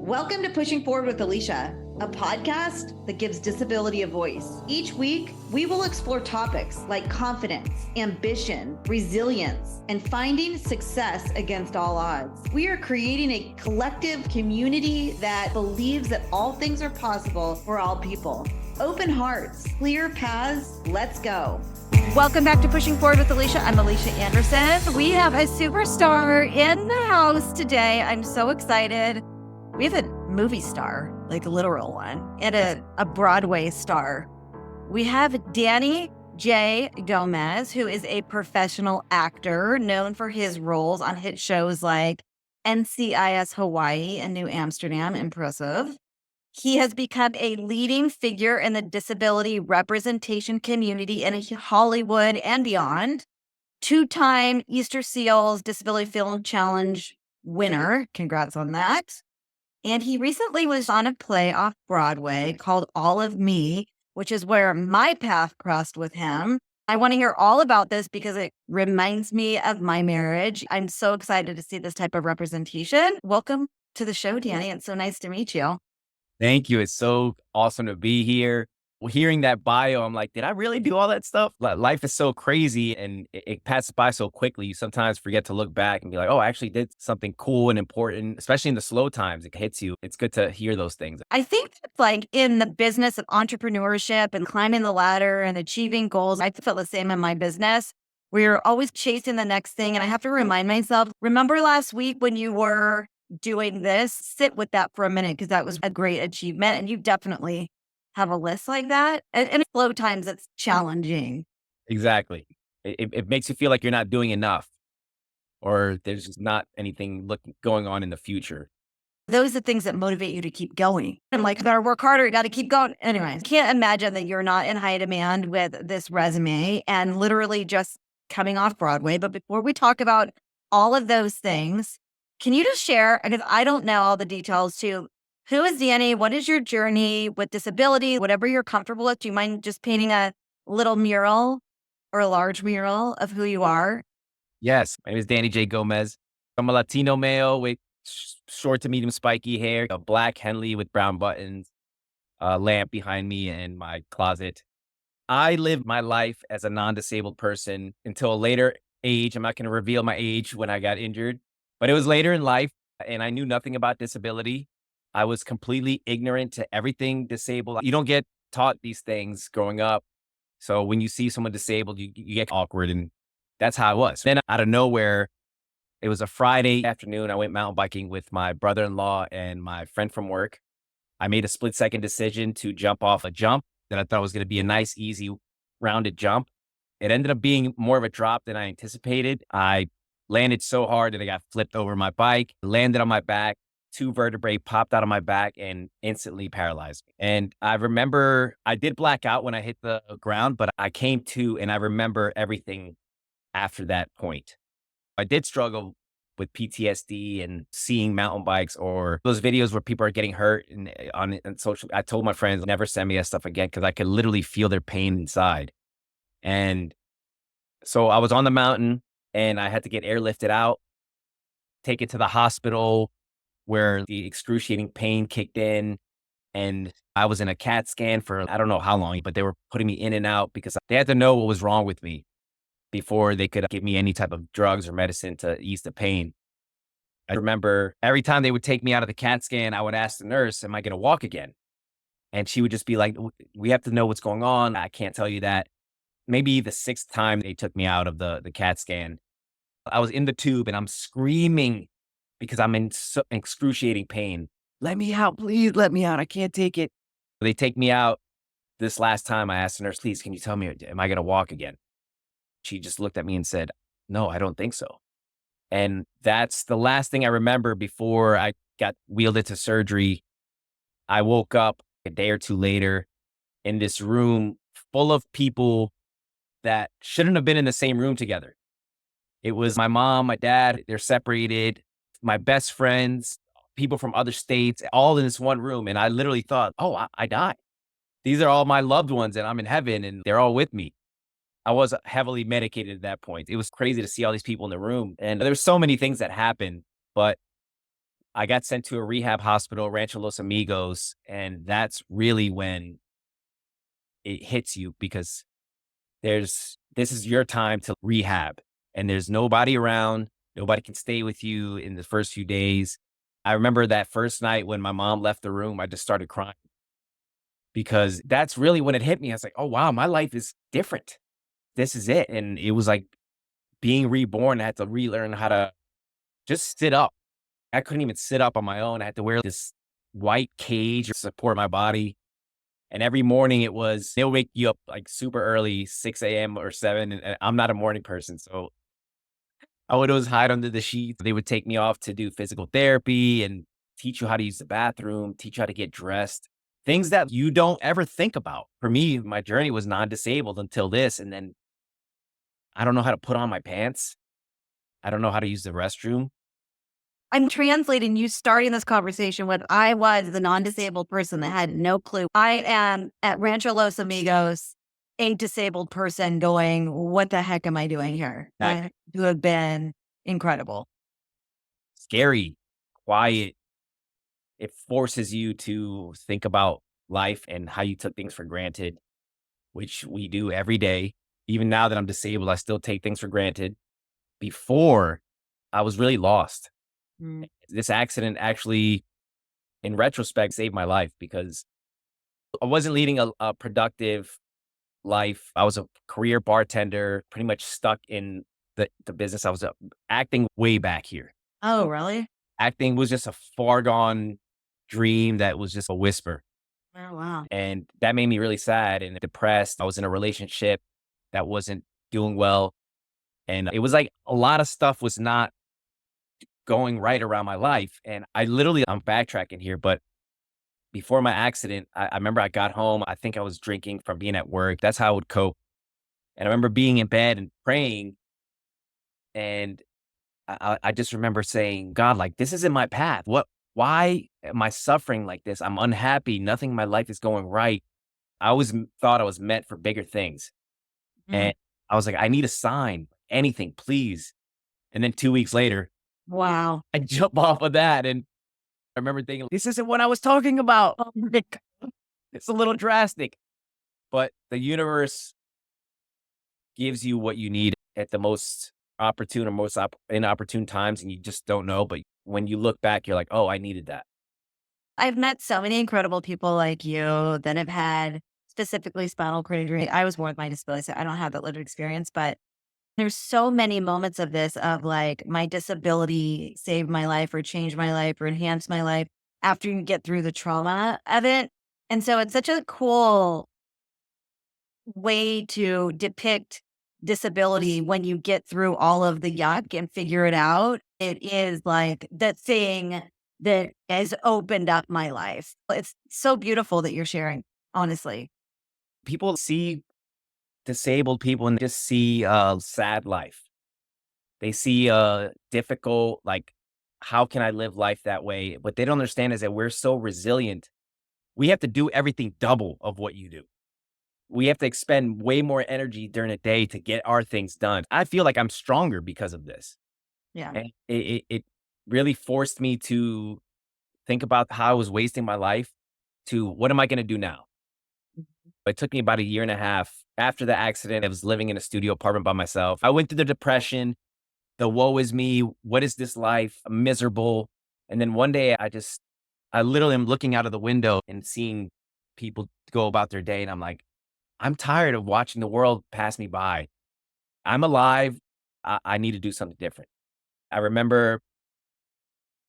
Welcome to Pushing Forward with Alycia, a podcast that gives disability a voice. Each week, we will explore topics like confidence, ambition, resilience, and finding success against all odds. We are creating a collective community that believes that all things are possible for all people. Open hearts, clear paths, let's go. Welcome back to Pushing Forward with Alycia. I'm Alycia Anderson. We have a superstar in the house today. I'm so excited. We have a movie star, like a literal one, and a Broadway star. We have Danny J. Gomez, who is a professional actor known for his roles on hit shows like NCIS Hawaii and New Amsterdam. Impressive. He has become a leading figure in the disability representation community in Hollywood and beyond. Two-time Easter Seals Disability Film Challenge winner. Congrats on that. And he recently was on a play off Broadway called All of Me, which is where my path crossed with him. I want to hear all about this because it reminds me of my marriage. I'm so excited to see this type of representation. Welcome to the show, Danny. It's so nice to meet you. Thank you. It's so awesome to be here. Hearing that bio, I'm like, did I really do all that stuff? Life is so crazy and it passes by so quickly. You sometimes forget to look back and be like, oh, I actually did something cool and important, especially in the slow times. It hits you. It's good to hear those things. I think that's like in the business of entrepreneurship and climbing the ladder and achieving goals, I feel the same in my business. We're always chasing the next thing. And I have to remind myself, remember last week when you were doing this, sit with that for a minute because that was a great achievement. And you definitely have a list like that. And in slow times, it's challenging. Exactly. It makes you feel like you're not doing enough or there's just not anything going on in the future. Those are the things that motivate you to keep going. And like, you gotta work harder, you gotta keep going. Anyways, can't imagine that you're not in high demand with this resume and literally just coming off Broadway. But before we talk about all of those things, can you just share, because I don't know all the details too, who is Danny? What is your journey with disability? Whatever you're comfortable with, do you mind just painting a little mural or a large mural of who you are? Yes. My name is Danny J. Gomez. I'm a Latino male with short to medium spiky hair, a black Henley with brown buttons, a lamp behind me in my closet. I lived my life as a non-disabled person until a later age. I'm not going to reveal my age when I got injured, but it was later in life and I knew nothing about disability. I was completely ignorant to everything disabled. You don't get taught these things growing up. So when you see someone disabled, you get awkward. And that's how I was. Then out of nowhere, it was a Friday afternoon. I went mountain biking with my brother-in-law and my friend from work. I made a split-second decision to jump off a jump that I thought was going to be a nice, easy, rounded jump. It ended up being more of a drop than I anticipated. I landed so hard that I got flipped over my bike, landed on my back. 2 vertebrae popped out of my back and instantly paralyzed me. And I remember I did black out when I hit the ground, but I came to and I remember everything after that point. I did struggle with PTSD and seeing mountain bikes or those videos where people are getting hurt and on social. I told my friends never send me that stuff again because I could literally feel their pain inside. And so I was on the mountain and I had to get airlifted out, taken to the hospital, where the excruciating pain kicked in and I was in a CAT scan for, I don't know how long, but they were putting me in and out because they had to know what was wrong with me before they could give me any type of drugs or medicine to ease the pain. I remember every time they would take me out of the CAT scan, I would ask the nurse, am I going to walk again? And she would just be like, we have to know what's going on. I can't tell you that. Maybe the 6th time they took me out of the CAT scan, I was in the tube and I'm screaming because I'm in excruciating pain. Let me out, please let me out. I can't take it. They take me out. This last time I asked the nurse, please, can you tell me, am I going to walk again? She just looked at me and said, no, I don't think so. And that's the last thing I remember before I got wheeled into surgery. I woke up a day or two later in this room full of people that shouldn't have been in the same room together. It was my mom, my dad, they're separated. My best friends, people from other states, all in this one room. And I literally thought, oh, I died. These are all my loved ones and I'm in heaven and they're all with me. I was heavily medicated at that point. It was crazy to see all these people in the room. And there's so many things that happened, but I got sent to a rehab hospital, Rancho Los Amigos, and that's really when it hits you because this is your time to rehab, and there's nobody around. Nobody can stay with you in the first few days. I remember that first night when my mom left the room, I just started crying because that's really when it hit me. I was like, oh, wow, my life is different. This is it. And it was like being reborn. I had to relearn how to just sit up. I couldn't even sit up on my own. I had to wear this white cage to support my body. And every morning they'll wake you up like super early, 6 a.m. or 7. And I'm not a morning person. So I would always hide under the sheets. They would take me off to do physical therapy and teach you how to use the bathroom, teach you how to get dressed, things that you don't ever think about. For me, my journey was non-disabled until this. And then I don't know how to put on my pants. I don't know how to use the restroom. I'm translating you starting this conversation with I was the non-disabled person that had no clue. I am at Rancho Los Amigos, a disabled person going, what the heck am I doing here? That would have been incredible. Scary, quiet. It forces you to think about life and how you took things for granted, which we do every day. Even now that I'm disabled, I still take things for granted. Before, I was really lost. Mm. This accident actually, in retrospect, saved my life because I wasn't leading a productive life. I was a career bartender, pretty much stuck in the business. I was acting way back here. Oh, really? Acting was just a far gone dream that was just a whisper. Oh, wow. And that made me really sad and depressed. I was in a relationship that wasn't doing well. And it was like a lot of stuff was not going right around my life. And I'm backtracking here, but before my accident, I remember I got home. I think I was drinking from being at work. That's how I would cope. And I remember being in bed and praying. And I just remember saying, God, like, this isn't my path. Why am I suffering like this? I'm unhappy. Nothing in my life is going right. I always thought I was meant for bigger things. Mm. And I was like, I need a sign, anything, please. And then 2 weeks later, Wow. I jump off of that. And I remember thinking, this isn't what I was talking about. Oh, my God. It's a little drastic, but the universe gives you what you need at the most opportune or most inopportune times. And you just don't know. But when you look back, you're like, oh, I needed that. I've met so many incredible people like you that have had specifically spinal cord injury. I was born with my disability, so I don't have that lived experience, but there's so many moments of this of like my disability saved my life or changed my life or enhanced my life after you get through the trauma of it. And so it's such a cool way to depict disability when you get through all of the yuck and figure it out. It is like the thing that has opened up my life. It's so beautiful that you're sharing, honestly. People see disabled people and just see a sad life. They see a difficult, like, how can I live life that way? What they don't understand is that we're so resilient. We have to do everything double of what you do. We have to expend way more energy during the day to get our things done. I feel like I'm stronger because of this. Yeah. And it really forced me to think about how I was wasting my life to what am I going to do now? It took me about a year and a half after the accident. I was living in a studio apartment by myself. I went through the depression, the woe is me. What is this life? I'm miserable. And then one day I literally am looking out of the window and seeing people go about their day. And I'm like, I'm tired of watching the world pass me by. I'm alive. I need to do something different. I remember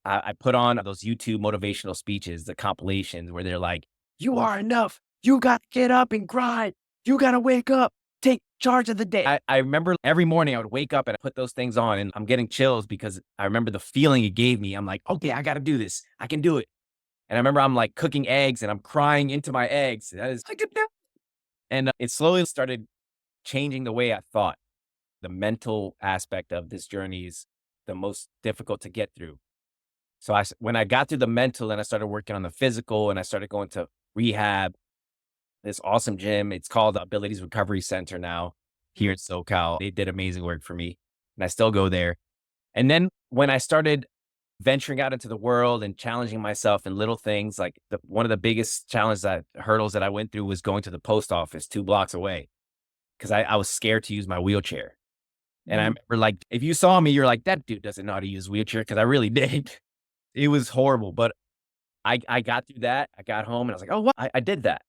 I put on those YouTube motivational speeches, the compilations where they're like, you are enough. You got to get up and grind. You got to wake up, take charge of the day. I remember every morning I would wake up and I put those things on and I'm getting chills because I remember the feeling it gave me. I'm like, okay, I got to do this. I can do it. And I remember I'm like cooking eggs and I'm crying into my eggs. I can do it. And it slowly started changing the way I thought. The mental aspect of this journey is the most difficult to get through. So when I got through the mental and I started working on the physical and I started going to rehab, this awesome gym, it's called Abilities Recovery Center now here in SoCal. They did amazing work for me and I still go there. And then when I started venturing out into the world and challenging myself in little things. Like one of the biggest hurdles that I went through was going to the post office 2 blocks away because I was scared to use my wheelchair. And I Mm. remember, like, if you saw me, you're like, that dude doesn't know how to use a wheelchair, because I really did. It was horrible, but I got through that. I got home and I was like, oh, what? I did that.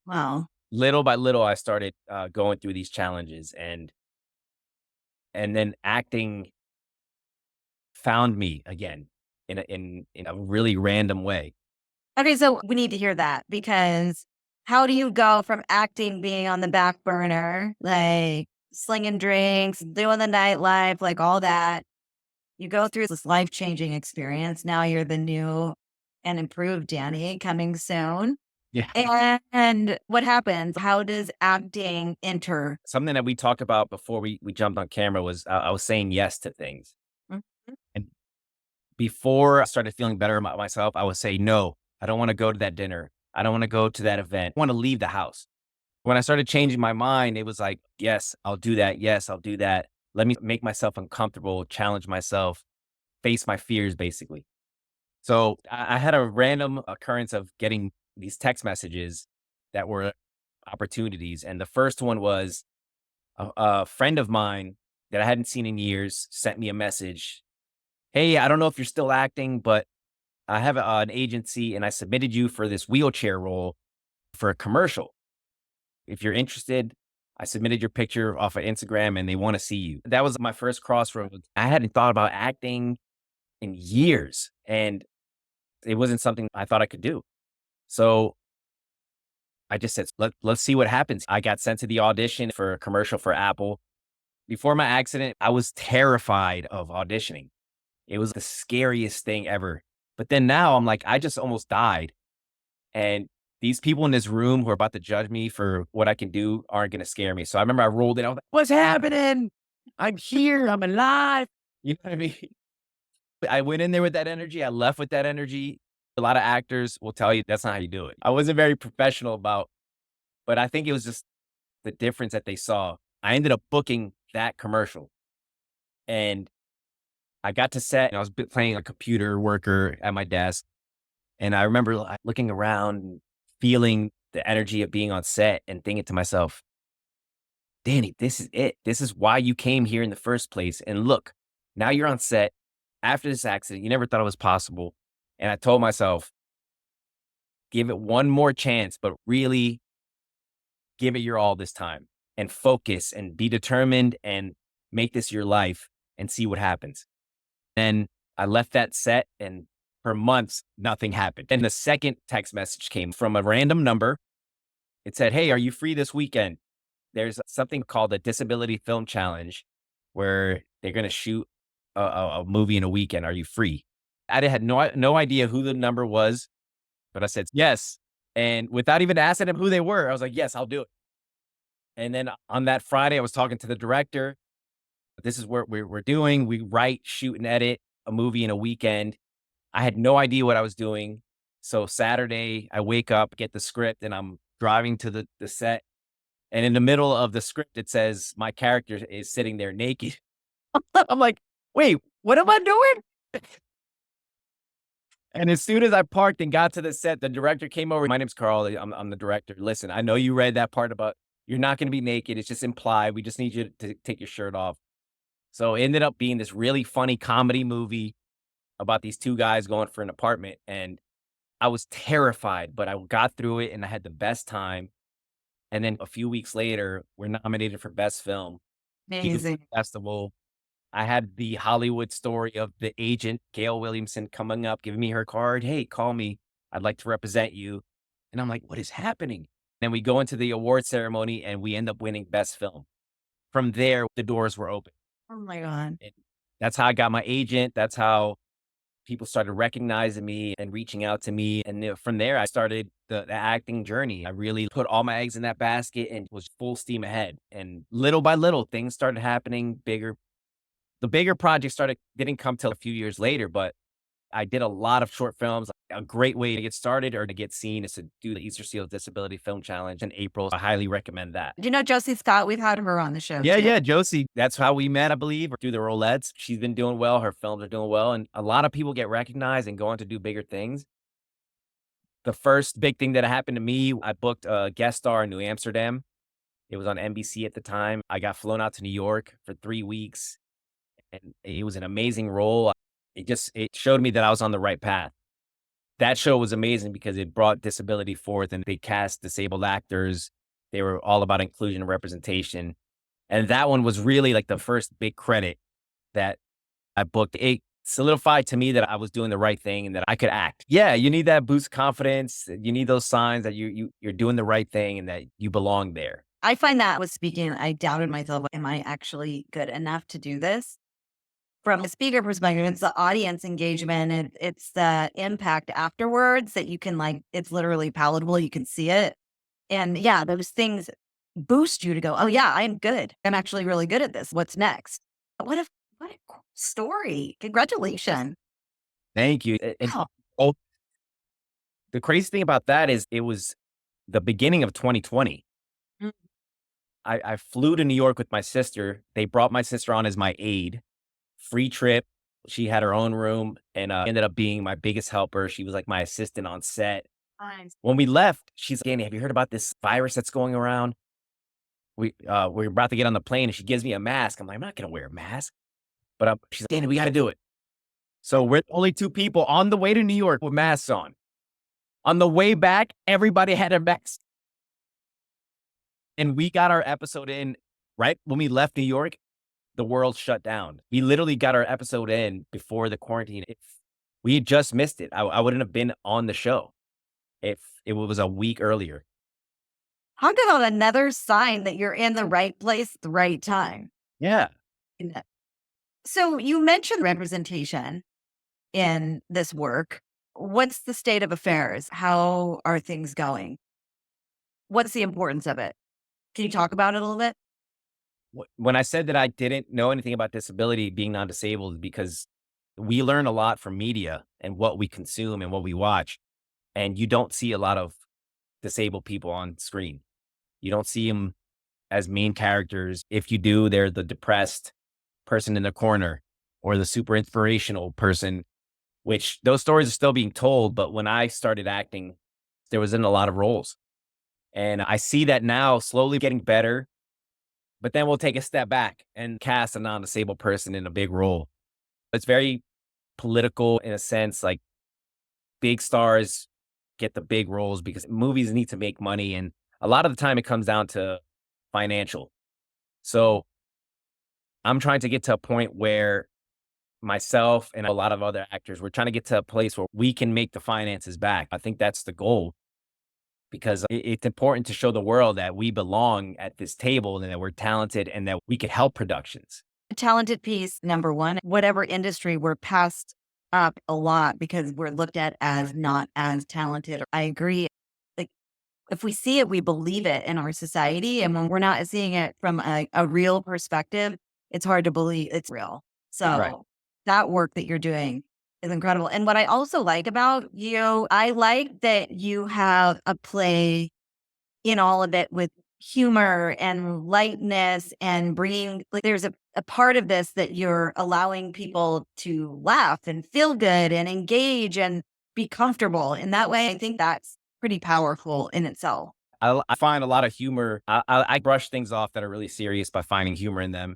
Wow. Little by little, I started going through these challenges, and then acting found me again in a really random way. Okay, so we need to hear that because how do you go from acting being on the back burner, like slinging drinks, doing the nightlife, like all that? You go through this life-changing experience. Now you're the new and improved Danny coming soon. Yeah. And what happens? How does acting enter? Something that we talked about before we jumped on camera was I was saying yes to things. Mhm. And before I started feeling better about myself, I would say, no, I don't want to go to that dinner. I don't want to go to that event. I want to leave the house. When I started changing my mind, it was like, yes, I'll do that. Yes, I'll do that. Let me make myself uncomfortable, challenge myself, face my fears, basically. So I had a random occurrence of getting these text messages that were opportunities. And the first one was a friend of mine that I hadn't seen in years sent me a message. Hey, I don't know if you're still acting, but I have an agency and I submitted you for this wheelchair role for a commercial. If you're interested, I submitted your picture off of Instagram and they want to see you. That was my first crossroads. I hadn't thought about acting in years, and it wasn't something I thought I could do. So I just said, let's see what happens. I got sent to the audition for a commercial for Apple. Before my accident, I was terrified of auditioning. It was the scariest thing ever. But then now I'm like, I just almost died. And these people in this room who are about to judge me for what I can do aren't going to scare me. So I remember I rolled in. I was like, what's happening? I'm here. I'm alive. You know what I mean? I went in there with that energy. I left with that energy. A lot of actors will tell you that's not how you do it. I wasn't very professional but I think it was just the difference that they saw. I ended up booking that commercial, and I got to set and I was playing a computer worker at my desk. And I remember looking around and feeling the energy of being on set and thinking to myself, Danny, this is it. This is why you came here in the first place. And look, now you're on set after this accident. You never thought it was possible. And I told myself, give it one more chance, but really give it your all this time and focus and be determined and make this your life and see what happens. Then I left that set, and for months, nothing happened. And the second text message came from a random number. It said, hey, are you free this weekend? There's something called a Disability Film Challenge where they're going to shoot a movie in a weekend. Are you free? I had no idea who the number was, but I said yes. And without even asking them who they were, I was like, yes, I'll do it. And then on that Friday, I was talking to the director. This is what we're doing. We write, shoot, and edit a movie in a weekend. I had no idea what I was doing. So Saturday, I wake up, get the script, and I'm driving to the set. And in the middle of the script, it says my character is sitting there naked. I'm like, wait, what am I doing? And as soon as I parked and got to the set, the director came over. My name's Carl. I'm the director. Listen, I know you read that part about you're not going to be naked. It's just implied. We just need you to take your shirt off. So it ended up being this really funny comedy movie about these two guys going for an apartment. And I was terrified, but I got through it and I had the best time. And then a few weeks later, we're nominated for Best Film. Amazing. Festival. I had the Hollywood story of the agent, Gail Williamson, coming up, giving me her card. Hey, call me. I'd like to represent you. And I'm like, what is happening? Then we go into the award ceremony and we end up winning Best Film. From there, the doors were open. Oh my God. And that's how I got my agent. That's how people started recognizing me and reaching out to me. And from there, I started the acting journey. I really put all my eggs in that basket and was full steam ahead. And little by little, things started happening bigger. The bigger project didn't come till a few years later, but I did a lot of short films. A great way to get started or to get seen is to do the Easter Seals Disability Film Challenge in April. I highly recommend that. Do you know Josie Scott? We've had her on the show. Yeah, too. yeah, Josie. That's how we met, I believe, through the roulettes. She's been doing well. Her films are doing well. And a lot of people get recognized and go on to do bigger things. The first big thing that happened to me, I booked a guest star in New Amsterdam. It was on NBC at the time. I got flown out to New York for 3 weeks, and it was an amazing role. It showed me that I was on the right path. That show was amazing because it brought disability forth and they cast disabled actors. They were all about inclusion and representation. And that one was really like the first big credit that I booked. It solidified to me that I was doing the right thing and that I could act. Yeah, you need that boost confidence. You need those signs that you're doing the right thing and that you belong there. I find that with speaking, I doubted myself. Am I actually good enough to do this? From a speaker perspective, it's the audience engagement. It's the impact afterwards that you can it's literally palatable. You can see it. And yeah, those things boost you to go, oh yeah, I'm good. I'm actually really good at this. What's next? What a cool story. Congratulations. Thank you. And Wow. oh, the crazy thing about that is it was the beginning of 2020. Mm. I flew to New York with my sister. They brought my sister on as my aide. Free trip. She had her own room and ended up being my biggest helper. She was like my assistant on set. Nice. When we left, she's like, Danny, have you heard about this virus that's going around? We're about to get on the plane and she gives me a mask. I'm like, I'm not going to wear a mask. But she's like, Danny, we got to do it. So we're only 2 people on the way to New York with masks on. On the way back, everybody had a mask. And we got our episode in right when we left New York. The world shut down. We literally got our episode in before the quarantine. If we had just missed it, I wouldn't have been on the show if it was a week earlier. How about another sign that you're in the right place at the right time? Yeah. So you mentioned representation in this work. What's the state of affairs? How are things going? What's the importance of it? Can you talk about it a little bit? When I said that I didn't know anything about disability being non-disabled, because we learn a lot from media and what we consume and what we watch. And you don't see a lot of disabled people on screen. You don't see them as main characters. If you do, they're the depressed person in the corner or the super inspirational person, which those stories are still being told. But when I started acting, there wasn't a lot of roles. And I see that now slowly getting better. But then we'll take a step back and cast a non-disabled person in a big role. It's very political in a sense, like big stars get the big roles because movies need to make money. And a lot of the time it comes down to financial. So I'm trying to get to a point where myself and a lot of other actors, we're trying to get to a place where we can make the finances back. I think that's the goal. Because it's important to show the world that we belong at this table and that we're talented and that we could help productions. A talented piece, number one, whatever industry, we're passed up a lot because we're looked at as not as talented. I agree. Like if we see it, we believe it in our society. And when we're not seeing it from a real perspective, it's hard to believe it's real. So that work that you're doing is incredible. And what I also like about you, I like that you have a play in all of it with humor and lightness and bringing, there's a part of this that you're allowing people to laugh and feel good and engage and be comfortable. In that way, I think that's pretty powerful in itself. I find a lot of humor. I brush things off that are really serious by finding humor in them.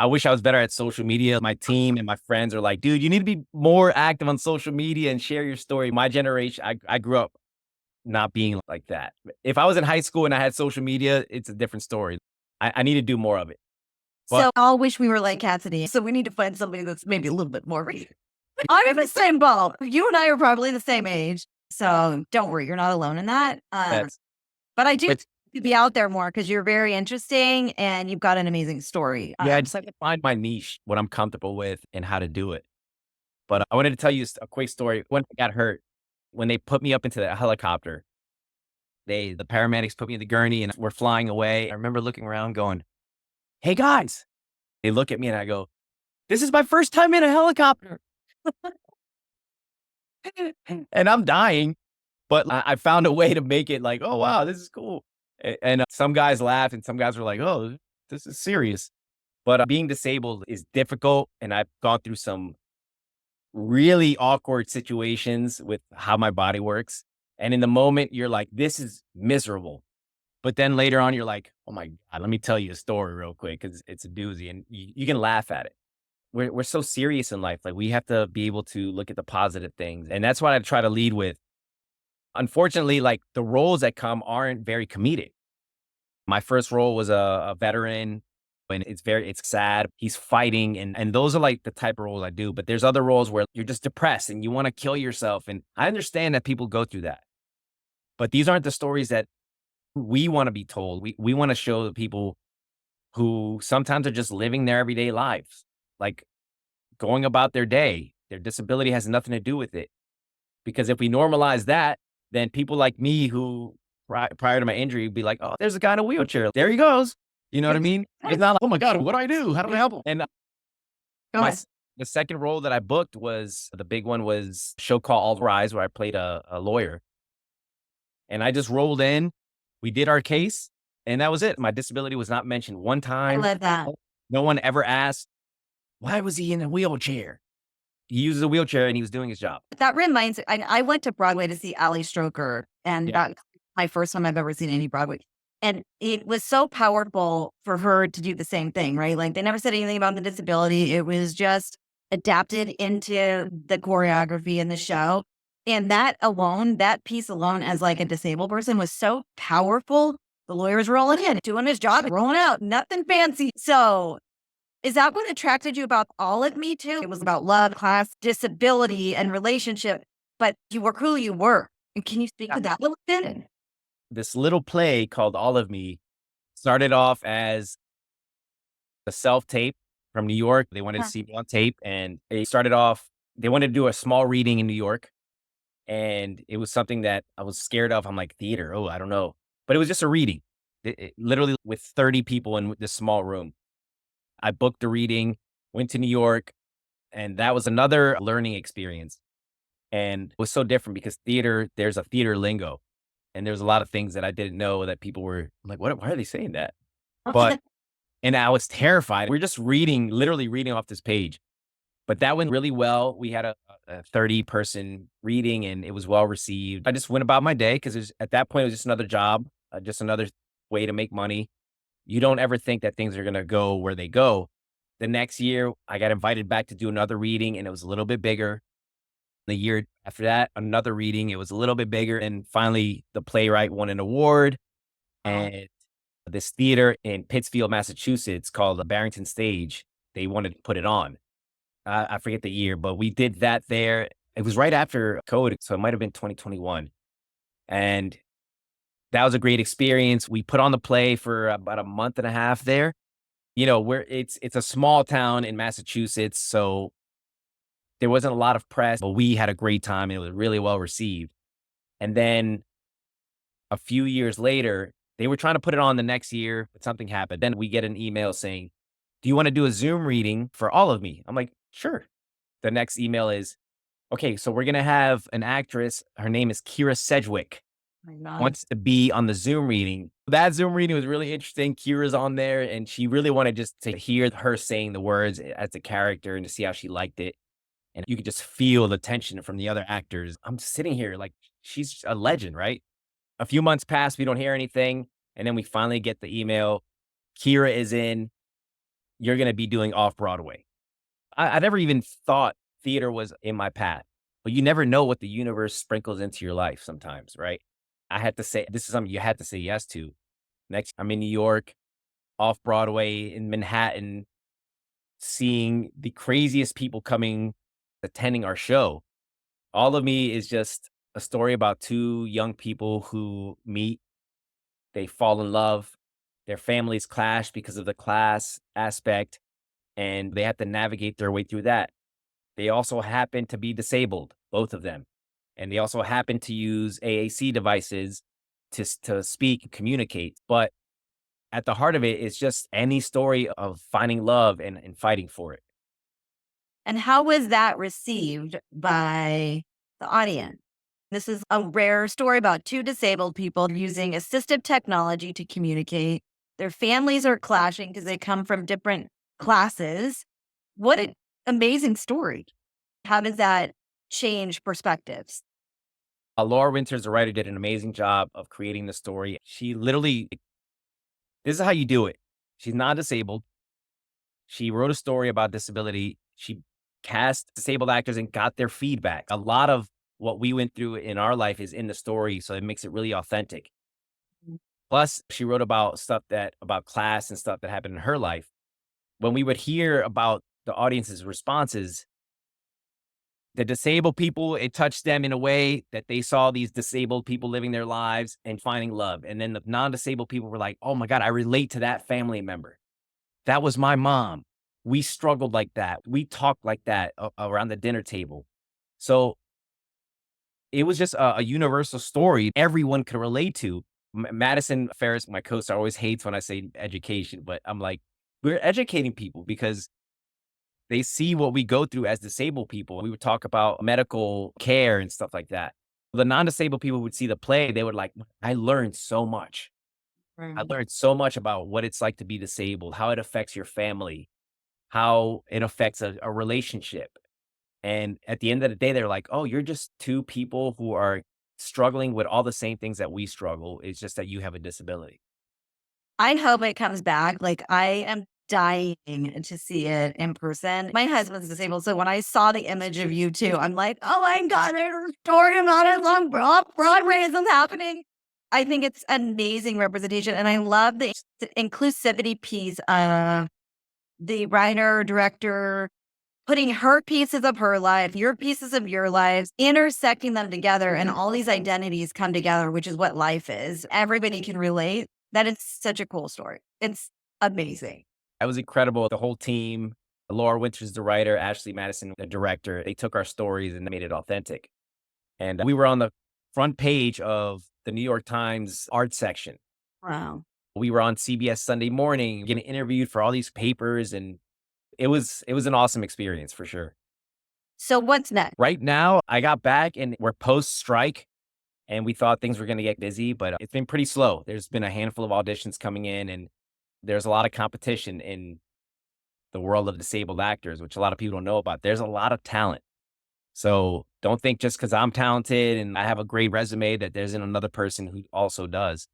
I wish I was better at social media. My team and my friends are like, dude, you need to be more active on social media and share your story. My generation, I grew up not being like that. If I was in high school and I had social media, it's a different story. I need to do more of it. But So I all wish we were like Cassidy. So we need to find somebody that's maybe a little bit more real. I'm in the same boat. You and I are probably the same age. So don't worry, you're not alone in that. that's, But I do but to be out there more because you're very interesting and you've got an amazing story. yeah, I just have to find my niche, what I'm comfortable with and how to do it. But I wanted to tell you a quick story. When I got hurt, when they put me up into the helicopter, the paramedics put me in the gurney and we're flying away. I remember looking around going, hey guys, they look at me and I go, this is my first time in a helicopter. And I'm dying, but I found a way to make it like, oh, wow, this is cool. And some guys laughed and some guys were like, oh, this is serious. But being disabled is difficult. And I've gone through some really awkward situations with how my body works. And in the moment, you're like, this is miserable. But then later on, you're like, oh my God, let me tell you a story real quick because it's a doozy and you can laugh at it. We're so serious in life. Like we have to be able to look at the positive things. And that's what I try to lead with. Unfortunately, like the roles that come aren't very comedic. My first role was a veteran and it's sad. He's fighting and those are like the type of roles I do. But there's other roles where you're just depressed and you want to kill yourself. And I understand that people go through that. But these aren't the stories that we want to be told. We want to show the people who sometimes are just living their everyday lives, like going about their day. Their disability has nothing to do with it. Because if we normalize that, then people like me who prior to my injury would be like, oh, there's a guy in a wheelchair. There he goes. You know what I mean? It's not like, oh my God, what do I do? How do I help him? And Go ahead. the second role that I booked was the big one was a show called All Rise, where I played a lawyer. And I just rolled in. We did our case, and that was it. My disability was not mentioned one I time. love that. No one ever asked, why was he in a wheelchair? He uses a wheelchair and he was doing his job. That reminds me, I went to Broadway to see Ali Stroker, and Yeah. that's my first time I've ever seen any Broadway. And it was so powerful for her to do the same thing, right? Like they never said anything about the disability. It was just adapted into the choreography in the show. And that alone, that piece alone as like a disabled person was so powerful. The lawyer's rolling in, doing his job, rolling out, nothing fancy. So is that what attracted you about all of Me Too? It was about love, class, disability, and relationship, but you were who you were. And can you speak to that a little bit? This little play called All of Me started off as a self-tape from New York. They wanted to see me on tape, and they started off, they wanted to do a small reading in New York. And it was something that I was scared of. I'm like, theater, oh, I don't know. But it was just a reading, literally with 30 people in this small room. I booked the reading, went to New York, and that was another learning experience. And it was so different because theater, there's a theater lingo. And there's a lot of things that I didn't know that people were like, what, why are they saying that? But, and I was terrified. We're just reading, literally reading off this page. But that went really well. We had a 30-person reading and it was well received. I just went about my day because at that point, it was just another job, just another way to make money. You don't ever think that things are going to go where they go. The next year, I got invited back to do another reading and it was a little bit bigger. The year after that, another reading, it was a little bit bigger. And finally, the playwright won an award. And this theater in Pittsfield, Massachusetts called the Barrington Stage, they wanted to put it on. I forget the year, but we did that there. It was right after COVID, so it might have been 2021. And that was a great experience. We put on the play for about a month and a half there. You know, where it's a small town in Massachusetts, so there wasn't a lot of press, but we had a great time and it was really well received. And then a few years later, they were trying to put it on the next year, but something happened. Then we get an email saying, do you want to do a Zoom reading for All of Me? I'm like, sure. The next email is, okay, so we're going to have an actress. Her name is Kira Sedgwick. Wants to be on the Zoom reading. That Zoom reading was really interesting. Kira's on there and she really wanted just to hear her saying the words as a character and to see how she liked it. And you could just feel the tension from the other actors. I'm sitting here like she's a legend, right? A few months pass, we don't hear anything. And then we finally get the email. Kira is in. You're going to be doing off Broadway. I never even thought theater was in my path, but you never know what the universe sprinkles into your life sometimes, right? I had to say, this is something you had to say yes to. Next, I'm in New York, off Broadway in Manhattan, seeing the craziest people coming, attending our show. All of Me is just a story about two young people who meet, they fall in love, their families clash because of the class aspect, and they have to navigate their way through that. They also happen to be disabled, both of them. And they also happen to use AAC devices to speak and communicate. But at the heart of it is just any story of finding love and fighting for it. And how was that received by the audience. This is a rare story about two disabled people using assistive technology to communicate. Their families are clashing because they come from different classes. What an amazing story. How does that change perspectives? Laura Winters, the writer, did an amazing job of creating the story. She literally, this is how you do it. She's not disabled. She wrote a story about disability. She cast disabled actors and got their feedback. A lot of what we went through in our life is in the story, so it makes it really authentic. Plus, she wrote about about class and stuff that happened in her life. When we would hear about the audience's responses, the disabled people, it touched them in a way that they saw these disabled people living their lives and finding love. And then the non-disabled people were like, oh my God, I relate to that family member. That was my mom. We struggled like that. We talked like that around the dinner table. So it was just a universal story everyone could relate to. Madison Ferris, my co-star, always hates when I say education, but I'm like, we're educating people because they see what we go through as disabled people. We would talk about medical care and stuff like that. The non-disabled people would see the play. They would like, I learned so much. I learned so much about what it's like to be disabled, how it affects your family, how it affects a relationship. And at the end of the day, they're like, oh, you're just two people who are struggling with all the same things that we struggle. It's just that you have a disability. I hope it comes back. Like, I am dying to see it in person. My husband's disabled, so when I saw the image of you two, I'm like, oh my God, there's a story about it on Broadway. Is this happening? I think it's amazing representation, and I love the inclusivity piece of the writer, director, putting her pieces of her life, your pieces of your lives, intersecting them together, and all these identities come together, which is what life is. Everybody can relate. That is such a cool story. It's amazing. That was incredible. The whole team, Laura Winters, the writer, Ashley Madison, the director, they took our stories and made it authentic. And we were on the front page of the New York Times art section. Wow. We were on CBS Sunday Morning, getting interviewed for all these papers, and it was an awesome experience for sure. So what's next? Right now, I got back and we're post-strike, and we thought things were going to get busy, but it's been pretty slow. There's been a handful of auditions coming in, and there's a lot of competition in the world of disabled actors, which a lot of people don't know about. There's a lot of talent. So don't think just because I'm talented and I have a great resume that there isn't another person who also does.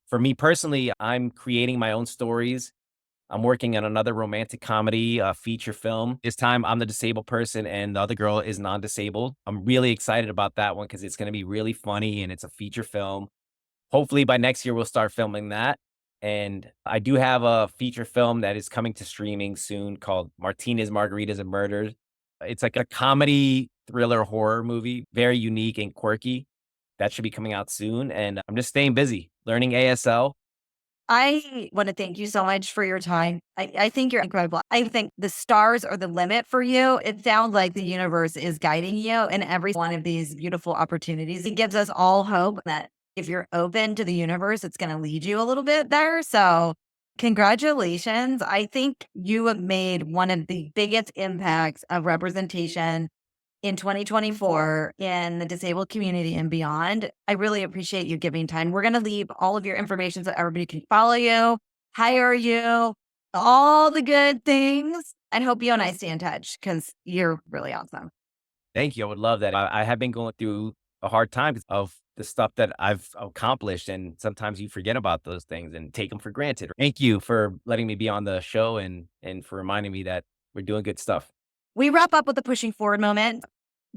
For me personally, I'm creating my own stories. I'm working on another romantic comedy, feature film. This time I'm the disabled person and the other girl is non-disabled. I'm really excited about that one because it's going to be really funny and it's a feature film. Hopefully by next year, we'll start filming that. And I do have a feature film that is coming to streaming soon called Martinez, Margaritas, and Murders. It's like a comedy, thriller, horror movie, very unique and quirky. That should be coming out soon. And I'm just staying busy, learning ASL. I want to thank you so much for your time. I think you're incredible. I think the stars are the limit for you. It sounds like the universe is guiding you in every one of these beautiful opportunities. It gives us all hope that if you're open to the universe, it's going to lead you a little bit there. So congratulations. I think you have made one of the biggest impacts of representation in 2024 in the disabled community and beyond. I really appreciate you giving time. We're going to leave all of your information so everybody can follow you, hire you, all the good things. And hope you and I stay in touch because you're really awesome. Thank you. I would love that. I have been going through a hard time of the stuff that I've accomplished. And sometimes you forget about those things and take them for granted. Thank you for letting me be on the show and for reminding me that we're doing good stuff. We wrap up with a pushing forward moment.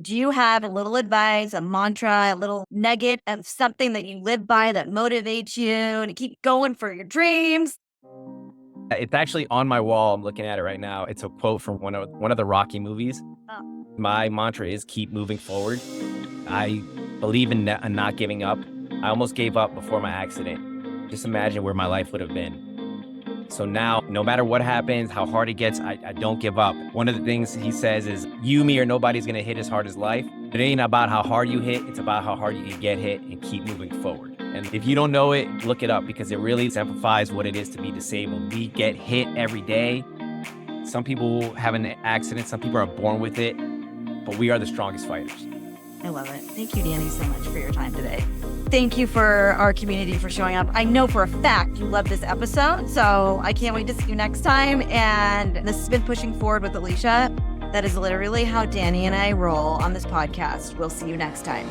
Do you have a little advice, a mantra, a little nugget of something that you live by that motivates you to keep going for your dreams? It's actually on my wall. I'm looking at it right now. It's a quote from one of the Rocky movies. Oh. My mantra is keep moving forward. I believe in not giving up. I almost gave up before my accident. Just imagine where my life would have been. So now, no matter what happens, how hard it gets, I don't give up. One of the things he says is, you, me, or nobody's going to hit as hard as life. It ain't about how hard you hit. It's about how hard you can get hit and keep moving forward. And if you don't know it, look it up because it really exemplifies what it is to be disabled. We get hit every day. Some people have an accident. Some people are born with it. But we are the strongest fighters. I love it. Thank you, Danny, so much for your time today. Thank you for our community for showing up. I know for a fact you love this episode, so I can't wait to see you next time. And this has been Pushing Forward with Alycia. That is literally how Danny and I roll on this podcast. We'll see you next time.